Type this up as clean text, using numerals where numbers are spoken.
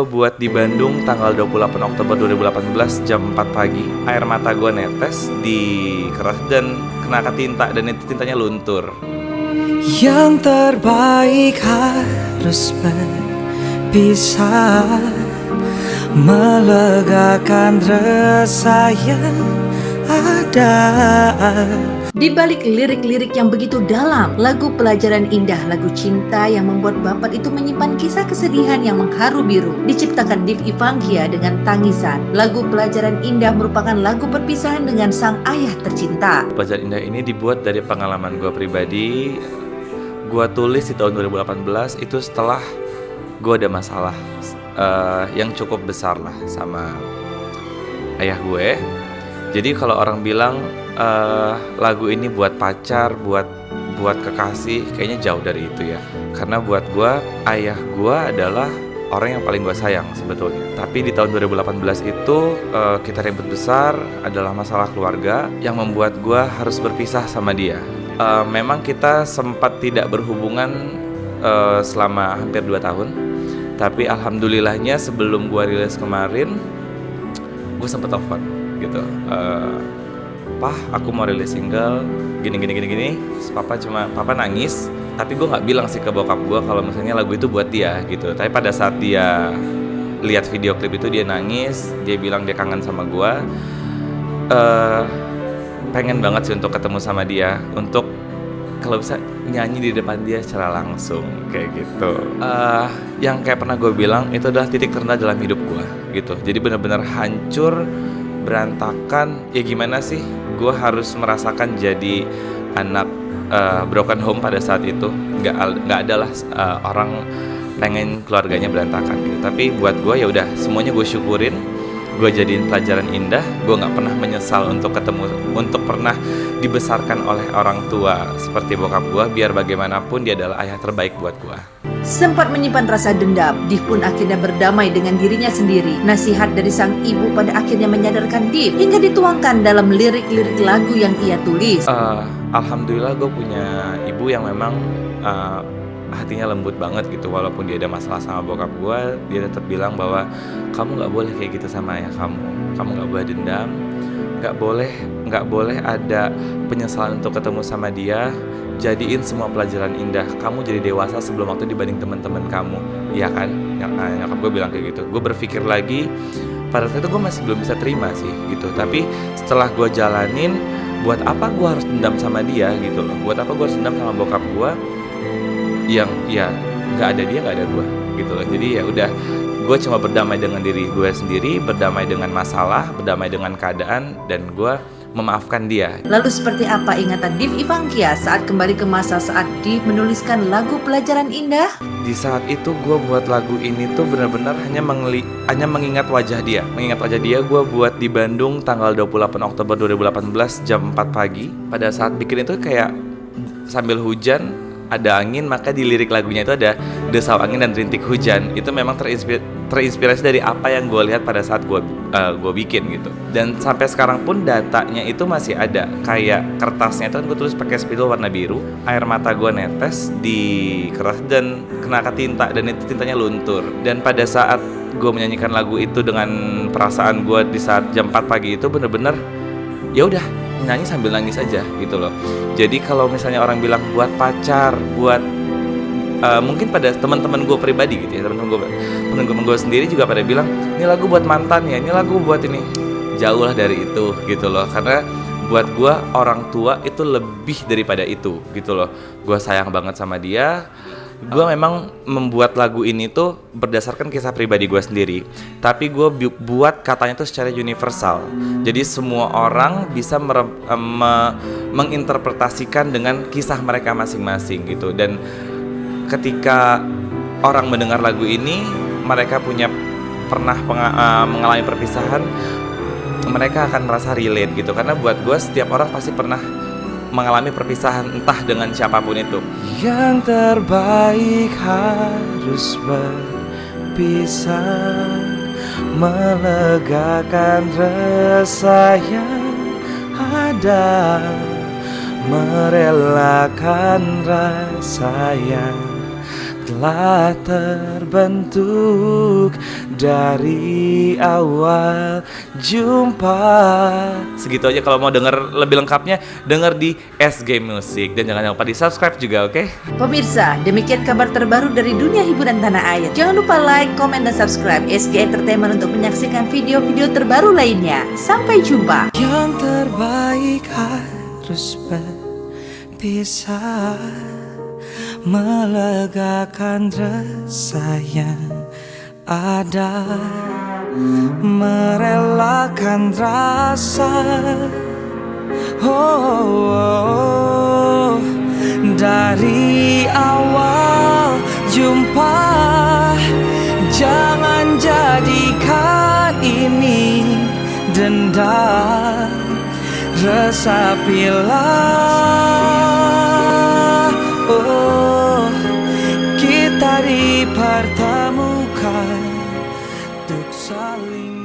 gue buat di Bandung tanggal 28 Oktober 2018 jam 4 pagi. Air mata gue netes di keras dan kena ke tinta dan itu tintanya luntur. Yang terbaik harus berpisah, melegakan rasa yang ada. Di balik lirik-lirik yang begitu dalam, lagu Pelajaran Indah, lagu cinta yang membuat Bapak itu menyimpan kisah kesedihan yang mengharu biru, diciptakan Div Ivankia dengan tangisan. Lagu Pelajaran Indah merupakan lagu perpisahan dengan sang ayah tercinta. Pelajaran Indah ini dibuat dari pengalaman gue pribadi. Gue tulis di tahun 2018 itu setelah gue ada masalah yang cukup besar lah sama ayah gue. Jadi kalau orang bilang lagu ini buat pacar, buat kekasih, kayaknya jauh dari itu ya. Karena buat gue, ayah gue adalah orang yang paling gue sayang sebetulnya. Tapi di tahun 2018 itu kita ribut besar, adalah masalah keluarga yang membuat gue harus berpisah sama dia. Memang kita sempat tidak berhubungan selama hampir 2 tahun. Tapi alhamdulillahnya sebelum gue rilis kemarin, gue sempat telepon gitu. Pah, aku mau rilis single gini. Papa nangis, tapi gue nggak bilang sih ke bokap gue kalau misalnya lagu itu buat dia gitu. Tapi pada saat dia lihat video klip itu dia nangis, dia bilang dia kangen sama gue. Pengen banget sih untuk ketemu sama dia, untuk kalau bisa nyanyi di depan dia secara langsung kayak gitu. Yang kayak pernah gue bilang itu adalah titik terendah dalam hidup gue gitu. Jadi benar-benar hancur, berantakan. Ya gimana sih? Gue harus merasakan jadi anak broken home pada saat itu. Nggak adalah orang pengen keluarganya berantakan gitu. Tapi buat gue ya udah, semuanya gue syukurin. Gue jadiin pelajaran indah. Gue nggak pernah menyesal untuk pernah dibesarkan oleh orang tua seperti bokap gue. Biar bagaimanapun dia adalah ayah terbaik buat gue. Sempat menyimpan rasa dendam, Div pun akhirnya berdamai dengan dirinya sendiri. Nasihat dari sang ibu pada akhirnya menyadarkan Div hingga dituangkan dalam lirik-lirik lagu yang ia tulis. Alhamdulillah gue punya ibu yang memang hatinya lembut banget gitu. Walaupun dia ada masalah sama bokap gue, dia tetap bilang bahwa kamu nggak boleh kayak gitu sama ayah kamu nggak boleh dendam, nggak boleh ada penyesalan untuk ketemu sama dia. Jadiin semua pelajaran indah. Kamu jadi dewasa sebelum waktu dibanding teman-teman kamu, iya kan? Nyokap gue bilang kayak gitu. Gue berpikir lagi, pada saat itu gue masih belum bisa terima sih gitu. Tapi setelah gue jalanin, buat apa gue harus dendam sama dia gitu loh? Buat apa gue harus dendam sama bokap gue yang ya nggak ada dia, nggak ada gue gitu loh. Jadi ya udah, gue cuma berdamai dengan diri gue sendiri, berdamai dengan masalah, berdamai dengan keadaan, dan gue memaafkan dia. Lalu seperti apa ingatan Div Ivankia saat kembali ke masa saat Div menuliskan lagu Pelajaran Indah? Di saat itu gue buat lagu ini tuh benar-benar hanya mengingat wajah dia. Gue buat di Bandung tanggal 28 Oktober 2018 jam 4 pagi. Pada saat bikin itu kayak sambil hujan, ada angin, maka di lirik lagunya itu ada desau angin dan rintik hujan. Itu memang terinspirasi dari apa yang gue lihat pada saat gue bikin gitu. Dan sampai sekarang pun datanya itu masih ada. Kayak kertasnya itu kan gue tulis pakai spidol warna biru. Air mata gue netes di keras dan kena ke tinta dan itu tintanya luntur. Dan pada saat gue menyanyikan lagu itu dengan perasaan gue di saat jam 4 pagi itu bener-bener ya udah nyanyi sambil nangis aja gitu loh. Jadi kalau misalnya orang bilang buat pacar, buat mungkin pada teman-teman gue pribadi gitu ya, teman-teman gue sendiri juga pada bilang ini lagu buat mantan ya, ini lagu buat ini. Jauh lah dari itu gitu loh. Karena buat gue orang tua itu lebih daripada itu gitu loh. Gue sayang banget sama dia. Gue memang membuat lagu ini tuh berdasarkan kisah pribadi gue sendiri, tapi gue buat katanya tuh secara universal. Jadi semua orang bisa menginterpretasikan dengan kisah mereka masing-masing gitu. Dan ketika orang mendengar lagu ini, mereka pernah mengalami perpisahan, mereka akan merasa relate gitu. Karena buat gue setiap orang pasti pernah mengalami perpisahan entah dengan siapapun itu. Yang terbaik harus berpisah, melegakan rasa yang ada, merelakan rasa yang telah terbentuk dari awal jumpa. Segitu aja. Kalau mau denger lebih lengkapnya, denger di SG Music. Dan jangan lupa di subscribe juga, oke? Pemirsa, demikian kabar terbaru dari dunia hiburan tanah air. Jangan lupa like, komen, dan subscribe SG Entertainment untuk menyaksikan video-video terbaru lainnya. Sampai jumpa. Yang terbaik harus berpisah, melegakan rasa yang ada, merelakan rasa. Oh, dari awal jumpa, jangan jadikan ini dendam. Resapilah, oh, kita dipertemukan untuk saling